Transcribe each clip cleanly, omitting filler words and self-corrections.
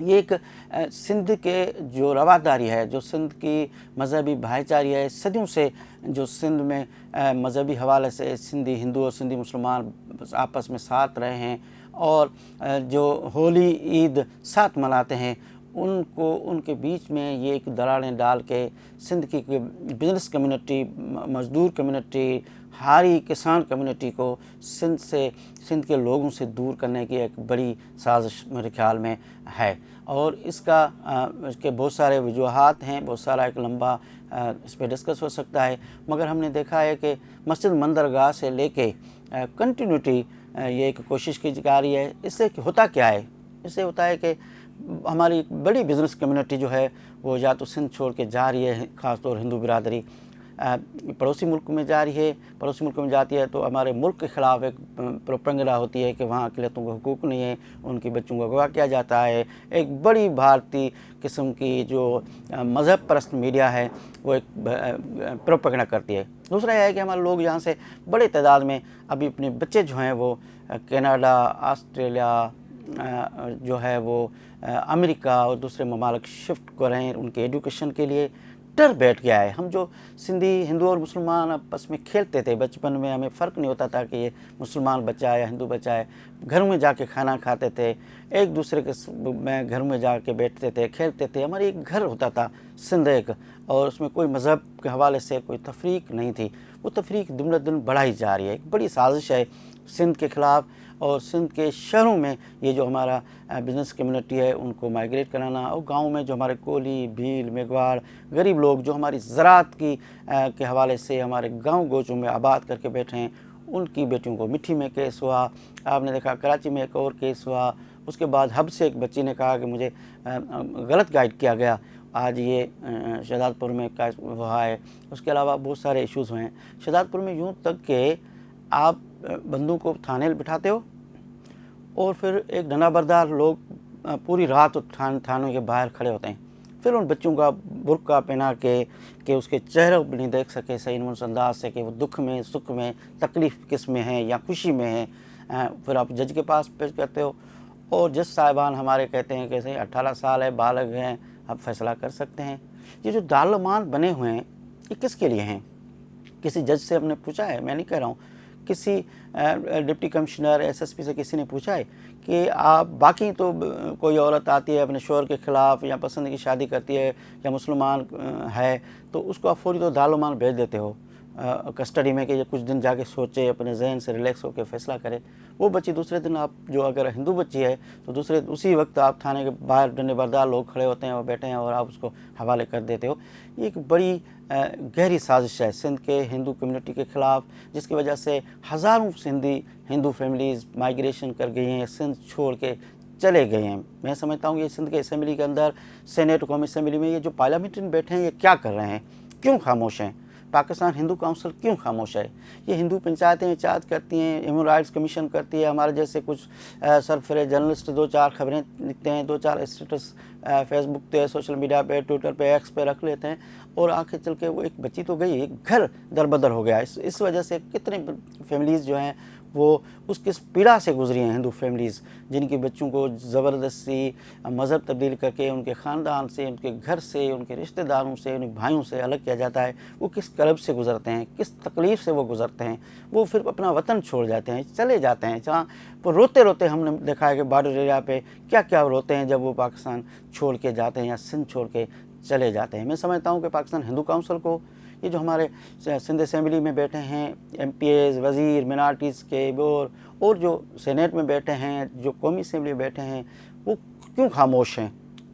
یہ ایک سندھ کے جو رواداری ہے، جو سندھ کی مذہبی بھائی چارگی ہے، صدیوں سے جو سندھ میں مذہبی حوالے سے سندھی ہندو اور سندھی مسلمان آپس میں ساتھ رہے ہیں، اور جو ہولی عید ساتھ مناتے ہیں، ان کے بیچ میں یہ ایک دراڑیں ڈال کے سندھ کی بزنس کمیونٹی، مزدور کمیونٹی، ہاری کسان کمیونٹی کو سندھ کے لوگوں سے دور کرنے کی ایک بڑی سازش میرے خیال میں ہے، اور اس کے بہت سارے وجوہات ہیں، بہت سارا ایک لمبا اس پہ ڈسکس ہو سکتا ہے، مگر ہم نے دیکھا ہے کہ مسجد مندرگاہ سے لے کے کنٹینیوٹی یہ ایک کوشش کی جا رہی ہے۔ اس سے ہوتا کیا ہے؟ اس سے ہوتا ہے کہ ہماری ایک بڑی بزنس کمیونٹی جو ہے وہ یا تو سندھ چھوڑ کے جا رہی ہے، خاص طور ہندو برادری پڑوسی ملک میں جا رہی ہے، پڑوسی ملک میں جاتی ہے تو ہمارے ملک کے خلاف ایک پروپیگنڈا ہوتی ہے کہ وہاں اقلیتوں کو حقوق نہیں ہے، ان کی بچوں کو اغوا کیا جاتا ہے۔ ایک بڑی بھارتی قسم کی جو مذہب پرست میڈیا ہے وہ ایک پروپیگنڈا کرتی ہے۔ دوسرا یہ ہے کہ ہمارے لوگ یہاں سے بڑے تعداد میں ابھی اپنے بچے جو ہیں وہ کینیڈا، آسٹریلیا جو ہے وہ امریکہ اور دوسرے ممالک شفٹ کر رہے ہیں ان کے ایڈوکیشن کے لیے۔ ڈر بیٹھ گیا ہے۔ ہم جو سندھی ہندو اور مسلمان آپس میں کھیلتے تھے بچپن میں، ہمیں فرق نہیں ہوتا تھا کہ یہ مسلمان بچہ ہے یا ہندو بچہ ہے، گھروں میں جا کے کھانا کھاتے تھے، ایک دوسرے کے میں گھروں میں جا کے بیٹھتے تھے، کھیلتے تھے، ہمارے ایک گھر ہوتا تھا سندھ ایک، اور اس میں کوئی مذہب کے حوالے سے کوئی تفریق نہیں تھی۔ وہ تفریق دن بدن بڑھائی جا رہی ہے۔ ایک بڑی سازش ہے سندھ کے خلاف، اور سندھ کے شہروں میں یہ جو ہمارا بزنس کمیونٹی ہے ان کو مائیگریٹ کرانا، اور گاؤں میں جو ہمارے کولی، بھیل، میگھواڑ غریب لوگ جو ہماری زراعت کے حوالے سے ہمارے گاؤں گوچوں میں آباد کر کے بیٹھے ہیں، ان کی بیٹیوں کو مٹھی میں کیس ہوا۔ آپ نے دیکھا کراچی میں ایک اور کیس ہوا، اس کے بعد حب سے ایک بچی نے کہا کہ مجھے غلط گائیڈ کیا گیا، آج یہ شہزاد پور میں ہوا ہے۔ اس کے علاوہ بہت سارے ایشوز ہوئے ہیں شہزاد پور میں، یوں تک کہ آپ بندوں کو تھانے بٹھاتے ہو اور پھر ایک ڈنڈا بردار لوگ پوری رات تھانوں کے باہر کھڑے ہوتے ہیں، پھر ان بچوں کا برقع پہنا کے کہ اس کے چہرے بھی نہیں دیکھ سکے صحیح منصف انداز سے کہ وہ دکھ میں، سکھ میں، تکلیف کس میں ہے یا خوشی میں ہے، پھر آپ جج کے پاس پیش کرتے ہو، اور جج صاحبان ہمارے کہتے ہیں کہ صحیح 18 سال ہے، بالغ ہیں، اب فیصلہ کر سکتے ہیں۔ یہ جو دارالمان بنے ہوئے ہیں یہ کس کے لیے ہیں؟ کسی جج سے ہم نے پوچھا ہے؟ میں نہیں کہہ رہا ہوں، کسی deputy commissioner, S S P سے کسی نے پوچھا ہے کہ آپ باقی تو کوئی عورت آتی ہے اپنے شوہر کے خلاف یا پسند کی شادی کرتی ہے یا مسلمان ہے تو اس کو آپ فوری تو دارالمان بھیج دیتے ہو کسٹڈی میں کہ یہ کچھ دن جا کے سوچے، اپنے ذہن سے ریلیکس ہو کے فیصلہ کرے۔ وہ بچی دوسرے دن آپ جو اگر ہندو بچی ہے تو اسی وقت آپ تھانے کے باہر ڈنڈے بردار لوگ کھڑے ہوتے ہیں اور بیٹھے ہیں اور آپ اس کو حوالے کر دیتے ہو۔ یہ ایک بڑی گہری سازش ہے سندھ کے ہندو کمیونٹی کے خلاف، جس کی وجہ سے ہزاروں ہندو فیملیز مائیگریشن کر گئی ہیں، سندھ چھوڑ کے چلے گئے ہیں۔ میں سمجھتا ہوں یہ سندھ کے اسمبلی کے اندر، سینیٹ قومی اسمبلی میں یہ جو پارلیمنٹرین بیٹھے ہیں یہ کیا کر رہے ہیں؟ کیوں خاموش ہیں؟ پاکستان ہندو کونسل کیوں خاموش ہے؟ یہ ہندو پنچایتیں انچارج کرتی ہیں، ہیومن رائٹس کمیشن کرتی ہے، ہمارے جیسے کچھ سرفرے جرنلسٹ 2-4 خبریں لکھتے ہیں، 2-4 اسٹیٹس فیس بک پہ، سوشل میڈیا پہ، ٹویٹر پہ، ایکس پہ رکھ لیتے ہیں، اور آخر چل کے وہ ایک بچی تو گئی، ایک گھر دربدر ہو گیا۔ اس وجہ سے کتنے فیملیز جو ہیں وہ اس کس پیڑا سے گزری ہیں، ہندو فیملیز جن کے بچوں کو زبردستی مذہب تبدیل کر کے ان کے خاندان سے، ان کے گھر سے، ان کے رشتہ داروں سے، ان کے بھائیوں سے الگ کیا جاتا ہے، وہ کس کرب سے گزرتے ہیں، کس تکلیف سے وہ گزرتے ہیں، وہ پھر اپنا وطن چھوڑ جاتے ہیں، چلے جاتے ہیں جہاں وہ روتے روتے، ہم نے دیکھا ہے کہ بارڈر ایریا پہ کیا کیا روتے ہیں جب وہ پاکستان چھوڑ کے جاتے ہیں یا سندھ چھوڑ کے چلے جاتے ہیں۔ میں سمجھتا ہوں کہ پاکستان ہندو کونسل کو، یہ جو ہمارے سندھ اسمبلی میں بیٹھے ہیں ایم پی ایز، وزیر، منارٹیز کے اور جو سینیٹ میں بیٹھے ہیں، جو قومی اسمبلی میں بیٹھے ہیں، وہ کیوں خاموش ہیں؟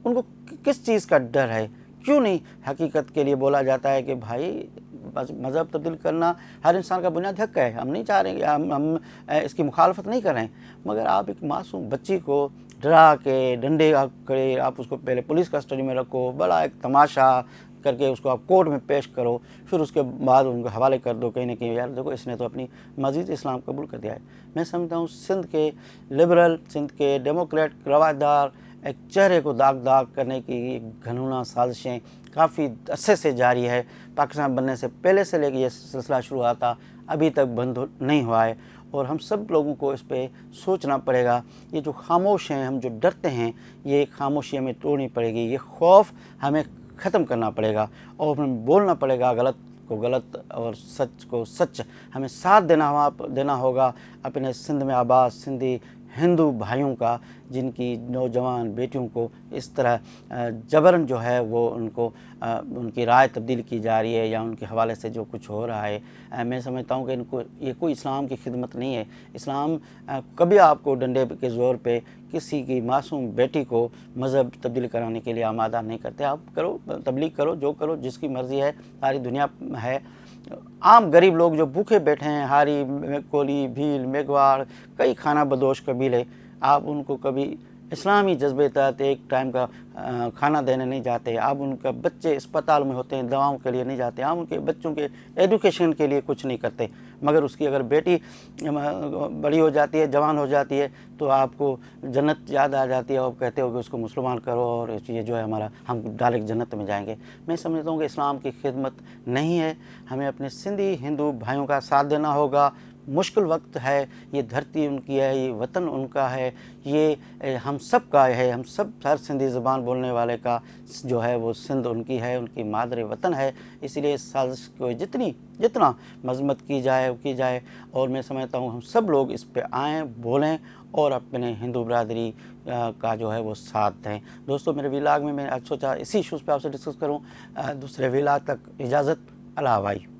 ان کو کس چیز کا ڈر ہے؟ کیوں نہیں حقیقت کے لیے بولا جاتا ہے کہ بھائی مذہب تبدیل کرنا ہر انسان کا بنیادی حق ہے، ہم نہیں چاہ رہے، ہم اس کی مخالفت نہیں کر رہے ہیں، مگر آپ ایک معصوم بچی کو ڈرا کے ڈنڈے کرے، آپ اس کو پہلے پولیس کسٹڈی میں رکھو، بڑا ایک تماشا کر کے اس کو آپ کورٹ میں پیش کرو، پھر اس کے بعد ان کو حوالے کر دو کہیں نہ کہیں، یار دیکھو اس نے تو اپنی مزید اسلام قبول کر دیا ہے۔ میں سمجھتا ہوں سندھ کے لبرل، سندھ کے ڈیموکریٹ روادار ایک چہرے کو داغ کرنے کی گھنونا سازشیں کافی عرصے سے جاری ہے۔ پاکستان بننے سے پہلے سے لے کے یہ سلسلہ شروع ہوا تھا، ابھی تک بند نہیں ہوا ہے، اور ہم سب لوگوں کو اس پہ سوچنا پڑے گا۔ یہ جو خاموش ہیں، ہم جو ڈرتے ہیں، یہ خاموشی ہمیں توڑنی پڑے گی، یہ خوف ہمیں ختم کرنا پڑے گا، اور ہمیں بولنا پڑے گا غلط کو غلط اور سچ کو سچ۔ ہمیں ساتھ دینا ہوگا اپنے سندھ میں آباد سندھی ہندو بھائیوں کا، جن کی نوجوان بیٹیوں کو اس طرح جبراً جو ہے وہ ان کی رائے تبدیل کی جا رہی ہے، یا ان کے حوالے سے جو کچھ ہو رہا ہے۔ میں سمجھتا ہوں کہ یہ کوئی اسلام کی خدمت نہیں ہے۔ اسلام کبھی آپ کو ڈنڈے کے زور پہ کسی کی معصوم بیٹی کو مذہب تبدیل کرانے کے لیے آمادہ نہیں کرتے۔ آپ کرو، تبلیغ کرو، جو کرو، جس کی مرضی ہے، ساری دنیا ہے۔ عام غریب لوگ جو بھوکے بیٹھے ہیں، ہاری، کولی، بھیل، میگھواڑ، کئی خانہ بدوش قبیلے، آپ ان کو کبھی اسلامی جذبے تحت ایک ٹائم کا کھانا دینے نہیں جاتے۔ آپ ان کا بچے اسپتال میں ہوتے ہیں، دواؤں کے لیے نہیں جاتے۔ آپ ان کے بچوں کے ایڈوکیشن کے لیے کچھ نہیں کرتے، مگر اس کی اگر بیٹی بڑی ہو جاتی ہے، جوان ہو جاتی ہے، تو آپ کو جنت یاد آ جاتی ہے، اور کہتے ہو کہ اس کو مسلمان کرو، اور یہ جو ہے ہم ڈائریکٹ جنت میں جائیں گے۔ میں سمجھتا ہوں کہ اسلام کی خدمت نہیں ہے۔ ہمیں اپنے سندھی ہندو بھائیوں کا ساتھ دینا ہوگا۔ مشکل وقت ہے، یہ دھرتی ان کی ہے، یہ وطن ان کا ہے، یہ ہم سب کا ہے، ہم سب ہر سندھی زبان بولنے والے کا جو ہے وہ سندھ ان کی ہے، ان کی مادر وطن ہے۔ اس لیے اس سازش کو جتنا مذمت کی جائے، اور میں سمجھتا ہوں ہم سب لوگ اس پہ آئیں، بولیں، اور اپنے ہندو برادری کا جو ہے وہ ساتھ دیں۔ دوستو، میرے ویلاگ میں آج سوچا اسی ایشوز پہ آپ سے ڈسکس کروں۔ دوسرے ویلاگ تک اجازت، اللہ حافظ۔